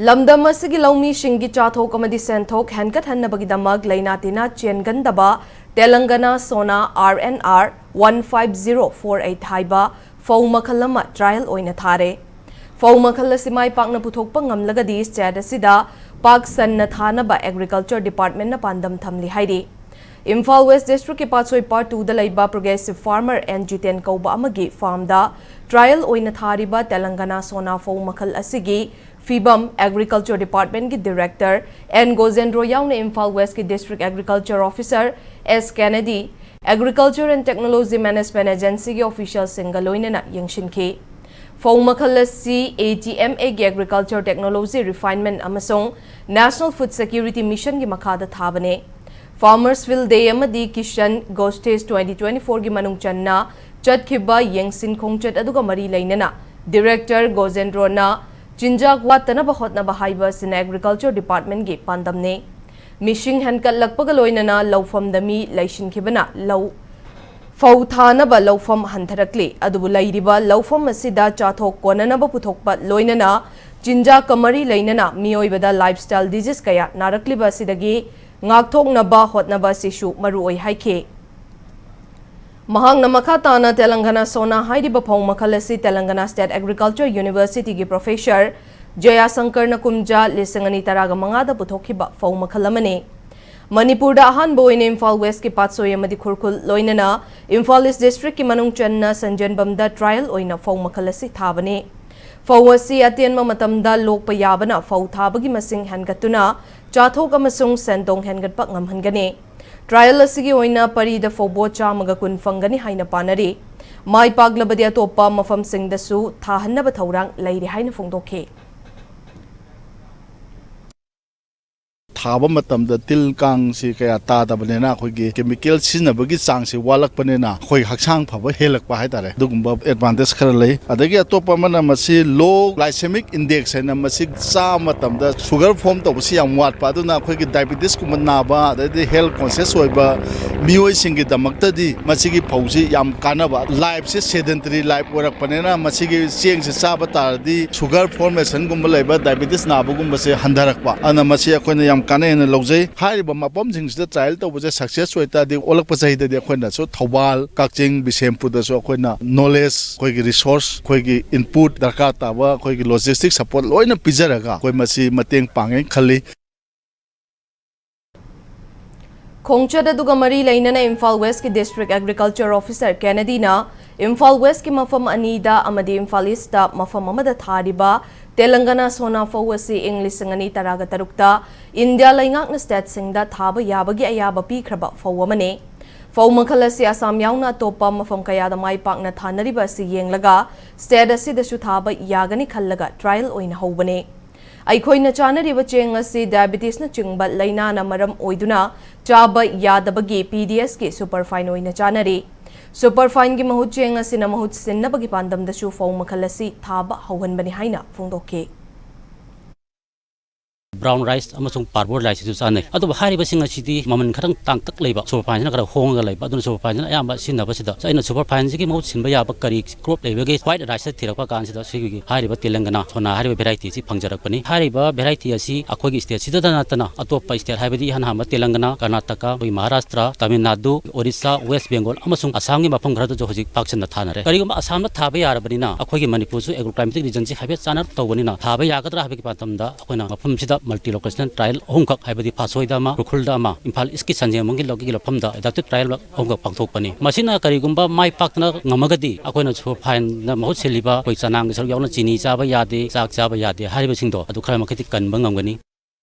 ꯂꯝꯗꯝ ꯑꯁꯤꯒꯤ ꯂꯧꯃꯤꯁꯤꯡꯒꯤ ꯆꯥꯊꯣꯛ ꯑꯃꯗꯤ ꯁꯦꯟꯊꯣꯛ ꯍꯦꯟꯒꯠꯍꯟꯅꯕꯒꯤꯗꯃꯛ ꯂꯩꯅꯥ-ꯇꯤꯟꯅꯥ ꯆꯦꯟꯒꯟꯗꯕ Telangana Sona RNR 15048 ꯍꯥꯏꯕ ꯐꯧ ꯃꯈꯜ ꯑꯃ ꯇ꯭ꯔꯥꯏꯜ ꯑꯣꯏꯅ ꯊꯥꯔꯦ꯫ ꯐꯧ ꯃꯈꯜ ꯑꯁꯤ ꯃꯥꯏ ꯄꯥꯛꯅ ꯄꯨꯊꯣꯛꯄ ꯉꯝꯂꯒꯗꯤ ꯁ꯭ꯇꯦꯠ ꯑꯁꯤꯗ ꯄꯥꯛ ꯁꯟꯅ ꯊꯥꯅꯕ ꯑꯦꯒ꯭ꯔꯤꯀꯜꯆꯔ ꯗꯤꯄꯥꯔꯠꯃꯦꯟꯠꯅ ꯄꯥꯟꯗꯝ ꯊꯝꯂꯤ ꯍꯥꯏꯔꯤ꯫ ꯏꯝꯐꯥꯜ ꯋꯦꯁꯠ ꯗꯤꯁꯇ꯭ꯔꯤꯛꯀꯤ ꯄꯥꯠꯁꯣꯏ ꯄꯥꯔꯠ 2ꯗ ꯂꯩꯕ ꯄ꯭ꯔꯣꯒ꯭ꯔꯦꯁꯤꯚ ꯐꯥꯔꯃꯔ N.G. ꯀꯧꯕ ꯑꯃꯒꯤ ꯐꯥꯔꯝꯗ ꯇ꯭ꯔꯥꯏꯜ ꯑꯣꯏna ꯊꯥꯔꯤꯕ Telangana Sona ꯐꯧ ꯃꯈꯜ ꯑꯁꯤꯒꯤ ꯐꯤꯕꯝ ꯑꯦꯒ꯭ꯔꯤꯀꯜꯆꯔ ꯗꯤꯄꯥꯔꯠꯃꯦꯟꯠꯀꯤ ꯗꯤꯔꯦꯛꯇꯔ N. Gojendro ꯌꯥꯎꯅ ꯏꯝꯐꯥꯜ ꯋꯦꯁꯠꯀꯤ district agriculture officer S. Kennedy, agriculture and technology management ꯑꯦꯖꯦꯟꯁꯤꯒꯤ ꯑꯣꯐꯤꯁꯤꯌꯦꯜꯁꯤꯡꯒ ꯂꯣꯏꯅꯅ ꯌꯦꯡꯁꯤꯟꯈꯤ꯫ ꯐꯧ ꯃꯈꯜ ꯑꯁꯤ ATMAꯒꯤ ꯑꯦꯒ꯭ꯔꯤꯀꯜꯆꯔ ꯇꯦꯛꯅꯣꯂꯣꯖꯤ ꯔꯤꯐꯥꯏꯟꯃꯦꯟꯠ ꯑꯃꯁꯨꯡ ꯅꯦꯁꯅꯦꯜ ꯐꯨꯗ ꯁꯦꯀ꯭ꯌꯨꯔꯤꯇꯤ ꯃꯤꯁꯟꯒꯤ ꯃꯈꯥꯗ ꯊꯥꯕꯅꯤ꯫ ꯐꯥꯔꯃꯔꯁ ꯐꯤꯜꯗ ꯗꯦ ꯑꯃꯗꯤ ꯀꯤꯁꯟ ꯒꯣꯁ꯭ꯇꯦꯖ 2024ꯒꯤ ꯃꯅꯨꯡ ꯆꯟꯅ ꯆꯠꯈꯤꯕ ꯌꯦꯡꯁꯤꯟ ꯈꯣꯡꯆꯠ ꯑꯗꯨꯒ ꯃꯔꯤ ꯂꯩꯅꯅ ꯗꯤꯔꯦꯛꯇꯔ ꯒꯣꯖꯦꯟꯗ꯭ꯔꯣꯅ ꯆꯤꯟꯖꯥꯛ ꯋꯥꯠꯇꯅꯕ ꯍꯣꯠꯅꯕ ꯍꯥꯏꯕ ꯑꯁꯤꯅ ꯑꯦꯒ꯭ꯔꯤꯀꯜꯆꯔ ꯗꯤꯄꯥꯔꯠꯃꯦꯟꯠꯀꯤ ꯄꯥꯟꯗꯝꯅꯤ꯫ ꯃꯤꯁꯤꯡ ꯍꯦꯟꯒꯠꯂꯛꯄꯒ ꯂꯣꯏꯅꯅ ꯂꯧꯐꯝꯗ ꯃꯤ ꯂꯩꯁꯤꯟꯈꯤꯕꯅ ꯐꯧ ꯊꯥꯅꯕ ꯂꯧꯐꯝ ꯍꯟꯊꯔꯛꯂꯤ꯫ ꯑꯗꯨꯕꯨ ꯂꯩꯔꯤꯕ ꯂꯧꯐꯝ ꯑꯁꯤꯗ ꯆꯥꯊꯣꯛ ꯀꯣꯟꯅꯅꯕ ꯄꯨꯊꯣꯛꯄ ꯂꯣꯏꯅꯅ ꯆꯤꯟꯖꯥꯛꯀ ꯃꯔꯤ ꯂꯩꯅꯅ ꯃꯤꯑꯣꯏꯕꯗ ꯂꯥꯏꯐꯁ꯭ꯇꯥꯏꯜ ꯗꯤꯖꯤꯖ ꯀꯌꯥ ꯅꯥꯔꯛꯂꯤꯕ ꯑꯁꯤꯗꯒꯤ ꯉꯥꯛꯊꯣꯛꯅꯕ ꯍꯣꯠꯅꯕ ꯑꯁꯤꯁꯨ ꯃꯔꯨꯑꯣꯏ ꯍꯥꯏꯈꯤ꯫ ꯃꯍꯥꯛꯅ ꯃꯈꯥ ꯇꯥꯅ Telangana Sona ꯍꯥꯏꯔꯤꯕ ꯐꯧ ꯃꯈꯜ ꯑꯁꯤ Telangana State Agriculture Universityꯒꯤ ꯄ꯭ꯔꯣꯐꯦꯁꯔ ꯖꯌꯥꯁꯪꯀꯔꯅ ꯀꯨꯝꯖꯥ 2015ꯗ ꯄꯨꯊꯣꯛꯈꯤꯕ ꯐꯧ ꯃꯈꯜ ꯑꯃꯅꯤ꯫ ꯃꯅꯤꯄꯨꯔꯗ ꯑꯍꯥꯟꯕ ꯑꯣꯏꯅ ꯏꯝꯐꯥꯜ ꯋꯦꯁꯠꯀꯤ ꯄꯥꯠꯁꯣꯏ ꯑꯃꯗꯤ ꯈꯨꯔꯈꯨꯜ ꯂꯣꯏꯅꯅ ꯏꯝꯐꯥꯜ ꯏꯁꯠ ꯗꯤꯁꯇ꯭ꯔꯤꯛꯀꯤ ꯃꯅꯨꯡ ꯆꯟꯅ ꯁꯟꯖꯦꯟꯕꯝꯗ ꯇ꯭ꯔꯥꯏꯜ ꯑꯣꯏꯅ ꯐꯧ ꯃꯈꯜ ꯑꯁꯤ ꯊꯥꯕꯅꯤ꯫ ꯐꯧ ꯑꯁꯤ ꯑꯇꯦꯟꯕ ꯃꯇꯝꯗ ꯂꯣꯛꯄ ꯌꯥꯕꯅ ꯐꯧ ꯊꯥꯕꯒꯤ ꯃꯁꯤꯡ ꯍꯦꯟꯒꯠꯇꯨꯅ ꯆꯥꯊꯣꯛ ꯑꯃꯁꯨꯡ ꯁꯦꯟꯗꯣꯡ ꯍꯦꯟꯒꯠꯄ ꯉꯝꯍꯟꯒꯅꯤ꯫ ꯇ꯭ꯔꯥꯏꯜ ꯑꯁꯤꯒꯤ ꯑꯣꯏꯅ ꯄꯔꯤꯗ ꯐꯧꯕꯣꯠ 110 ꯐꯪꯒꯅꯤ ꯍꯥꯏꯅ ꯄꯥꯅꯔꯤ꯫ ꯃꯥꯏ ꯄꯥꯛꯂꯕꯗꯤ ꯑꯇꯣꯞꯄ ꯃꯐꯝꯁꯤꯡꯗꯁꯨ ꯊꯥꯍꯟꯅꯕ ꯊꯧꯔꯥꯡ ꯂꯩꯔꯤ ꯍꯥꯏꯅ ꯐꯣꯡꯗꯣꯛꯈꯤ꯫ ꯊꯥꯕ ꯃꯇꯝꯗ ꯇꯤꯜ ꯀꯥꯡꯁꯤ ꯀꯌꯥ ꯇꯥꯗꯕꯅꯤꯅ ꯑꯩꯈꯣꯏꯒꯤ ꯀꯦꯃꯤꯀꯦꯜ ꯁꯤꯖꯤꯟꯅꯕꯒꯤ ꯆꯥꯡꯁꯤ ꯋꯥꯠꯂꯛꯄꯅꯤꯅ ꯑꯩꯈꯣꯏ ꯍꯛꯆꯥꯡ ꯐꯕ ꯍꯦꯜꯂꯛꯄ ꯍꯥꯏꯇꯥꯔꯦ ꯑꯗꯨꯒꯨꯝꯕ ꯑꯦꯗꯚꯥꯟꯇꯦꯖ ꯈꯔ ꯂꯩ꯫ ꯑꯗꯒꯤ ꯑꯇꯣꯞꯄ ꯑꯃꯅ ꯃꯁꯤ ꯂꯣ ꯒ꯭ꯂꯥꯏꯁꯦꯃꯤꯛ ꯏꯟꯗꯦꯛꯁ ꯍꯥꯏꯅ ꯃꯁꯤ ꯆꯥꯕ ꯃꯇꯝꯗ ꯁꯨꯒꯔ ꯐꯣꯔꯝ ꯇꯧꯕꯁꯤ ꯌꯥꯝ ꯋꯥꯠꯄ ꯑꯗꯨꯅ ꯑꯩꯈꯣꯏꯒꯤ ꯗꯥꯏꯕꯦꯇꯤꯁꯀꯨꯝꯕ ꯅꯥꯕ ꯑꯗꯩꯗꯤ ꯍꯦꯜꯊ ꯀꯣꯟꯁꯤꯌꯁ ꯑꯣꯏꯕ ꯃꯤꯑꯣꯏꯁꯤꯡꯒꯤꯗꯃꯛꯇꯗꯤ ꯃꯁꯤꯒꯤ ꯐꯧꯁꯤ ꯌꯥꯝ ꯀꯥꯟꯅꯕ ꯂꯥꯏꯐꯁꯤ ꯁꯦꯗꯦꯟꯇꯔꯤ ꯂꯥꯏꯐ ꯑꯣꯏꯔꯛꯄꯅꯤꯅ ꯃꯁꯤꯒꯤ ꯆꯦꯡꯁꯤ ꯆꯥꯕ ꯇꯥꯔꯗꯤ ꯁꯨꯒꯔ ꯐꯣꯔꯃꯦꯁꯟꯒꯨꯝꯕ ꯂꯩꯕ ꯗꯥꯏꯕꯦꯇꯤꯁ ꯅꯥꯕꯒꯨꯝꯕꯁꯦ ꯍꯟꯊꯔꯛꯄ ꯑꯗꯨꯅ ꯃꯁꯤ ꯑꯩꯈꯣꯏꯅ ꯌꯥꯝ ꯀꯥꯟꯅꯩꯅ ꯂꯧꯖꯩ꯫ ꯍꯥꯏꯔꯤꯕ ꯃꯐꯝꯁꯤꯡꯁꯤꯗ ꯇ꯭ꯔꯥꯏꯜ ꯇꯧꯕꯁꯦ ꯁꯛꯁꯦꯁ ꯑꯣꯏꯇꯥꯔꯗꯤ ꯑꯣꯜꯂꯛꯄ ꯆꯍꯤꯗꯗꯤ ꯑꯩꯈꯣꯏꯅꯁꯨ ꯊꯧꯕꯥꯜ, ꯀꯛꯆꯤꯡ, ꯕꯤꯁꯦꯝꯄꯨꯔꯗꯁꯨ ꯑꯩꯈꯣꯏꯅ ꯅꯣꯂꯦꯖ, ꯑꯩꯈꯣꯏꯒꯤ ꯔꯤꯁꯣꯔꯁ, ꯑꯩꯈꯣꯏꯒꯤ ꯏꯟꯄꯨꯠ ꯗꯔꯀꯥꯔ ꯇꯥꯕ ꯑꯩꯈꯣꯏꯒꯤ ꯂꯣꯖꯤꯁꯇꯤꯛ ꯁꯄꯣꯔꯠ ꯂꯣꯏꯅ ꯄꯤꯖꯔꯒ ꯑꯩꯈꯣꯏ ꯃꯁꯤ ꯃꯇꯦꯡ ꯄꯥꯡꯉꯦ ꯈꯜꯂꯤ꯫ ꯈꯣꯡꯆꯠ ꯑꯗꯨꯒ ꯃꯔꯤ ꯂꯩꯅꯅ ꯏꯝꯐꯥꯜ ꯋꯦꯁꯠꯀꯤ ꯗꯤꯁꯇ꯭ꯔꯤꯛ ꯑꯦꯒ꯭ꯔꯤꯀꯜꯆꯔ ꯑꯣꯐꯤꯁꯔ ꯀꯦꯅꯦꯗꯤꯅ ꯏꯝꯐꯥꯜ ꯋꯦꯁꯠꯀꯤ ꯃꯐꯝ ꯑꯅꯤꯗ ꯑꯃꯗꯤ ꯏꯝꯐꯥꯜ ꯏꯁꯠꯇ ꯃꯐꯝ ꯑꯃꯗ ꯊꯥꯔꯤꯕ Telangana Sona ꯐꯧ ꯑꯁꯤ ꯏꯪ 2013ꯗ ꯏꯟꯗꯤꯌꯥ ꯂꯩꯉꯥꯛꯅ ꯁ꯭ꯇꯦꯠꯁꯤꯡꯗ ꯊꯥꯕ ꯌꯥꯕꯒꯤ ꯑꯌꯥꯕ ꯄꯤꯈ꯭ꯔꯕ ꯐꯧ ꯑꯃꯅꯤ꯫ ꯐꯧ ꯃꯈꯜ ꯑꯁꯤ ꯑꯁꯥꯝ ꯌꯥꯎꯅ ꯑꯇꯣꯞꯄ ꯃꯐꯝ ꯀꯌꯥꯗ ꯃꯥꯏ ꯄꯥꯛꯅ ꯊꯥꯅꯔꯤꯕ ꯑꯁꯤ ꯌꯦꯡꯂꯒ ꯁ꯭ꯇꯦꯠ ꯑꯁꯤꯗꯁꯨ ꯊꯥꯕ ꯌꯥꯒꯅꯤ ꯈꯜꯂꯒ ꯇ꯭ꯔꯥꯏꯜ ꯑꯣꯏꯅ ꯍꯧꯕꯅꯤ꯫ ꯑꯩꯈꯣꯏꯅ ꯆꯥꯅꯔꯤꯕ ꯆꯦꯡ ꯑꯁꯤ ꯗꯥꯏꯕꯦꯇꯤꯁꯅꯆꯤꯡꯕ ꯂꯩꯅꯥꯅ ꯃꯔꯝ ꯑꯣꯏꯗꯨꯅ ꯆꯥꯕ ꯌꯥꯗꯕꯒꯤ PDSꯀꯤ ꯁꯨꯄꯔꯐꯥꯏꯟ ꯑꯣꯏꯅ ꯆꯥꯅꯔꯤ꯫ ꯁꯨꯄꯔꯐꯥꯏꯟꯒꯤ ꯃꯍꯨꯠ ꯆꯦꯡ ꯑꯁꯤꯅ ꯃꯍꯨꯠ ꯁꯤꯟꯅꯕꯒꯤ ꯄꯥꯟꯗꯝꯗꯁꯨ ꯐꯧ ꯃꯈꯜ ꯑꯁꯤ ꯊꯥꯕ ꯍꯧꯍꯟꯕꯅꯤ ꯍꯥꯏꯅ ꯐꯣꯡꯗꯣꯛꯈꯤ꯫ ब्राउन राइस अमसुंग पार्बोर्ड राइस जो चाने अदुब हारिबसिंग असिदि ममन खरंग तांगतक लेबा सुपरफाइन खरा होंगा लेबा अदुन सुपरफाइन अयाम सिनबसिदा अइना सुपरफाइन जिगि मौ सिनबा याबा करी क्रॉप लेबगे व्हाइट राइस थिरकपा कानसिदा सिगि हारिबा तेलंगाना सोना हारिबा भेराइटी सि फंगजरकपनि हारिबा भेराइटी असि अखोगी स्टेट सिदा नतना अतोपा स्टेट हाइबदि हनहामा तेलंगाना कर्नाटका महाराष्ट्र तमिलनाडु ओडिशा वेस्ट बेंगल अमसुंग असमगी मफम खरद जो हजिक पाक्सन थानरे करिगुम असमना थाबा यारबनिना अखोगी मणिपुर सु एग्रोक्लाइमेटिक रीजन सि हाइबे चानर तौबनिना थाबा यागदरा हाइबे पातमदा अखोना मफम सिदा मल्टी लोकेशनल ट्रायल होंगक हाइबदि फासोइदामा रुखुलदामा इम्फाल इसकी संजेमंगी लोगी लफमदा एडाप्टिव ट्रायल होंगक पांगथोकपनि मसिना करिगुम्बा माइ पाक्तना ngमगदि अखोना सु फाइन ना महु सेलिबा कोइ चनांग सर यावना चीनी चाबा यादे चाक चाबा यादे हारिबसिंगदो अदु खरा मखति कनबा ngमगनि।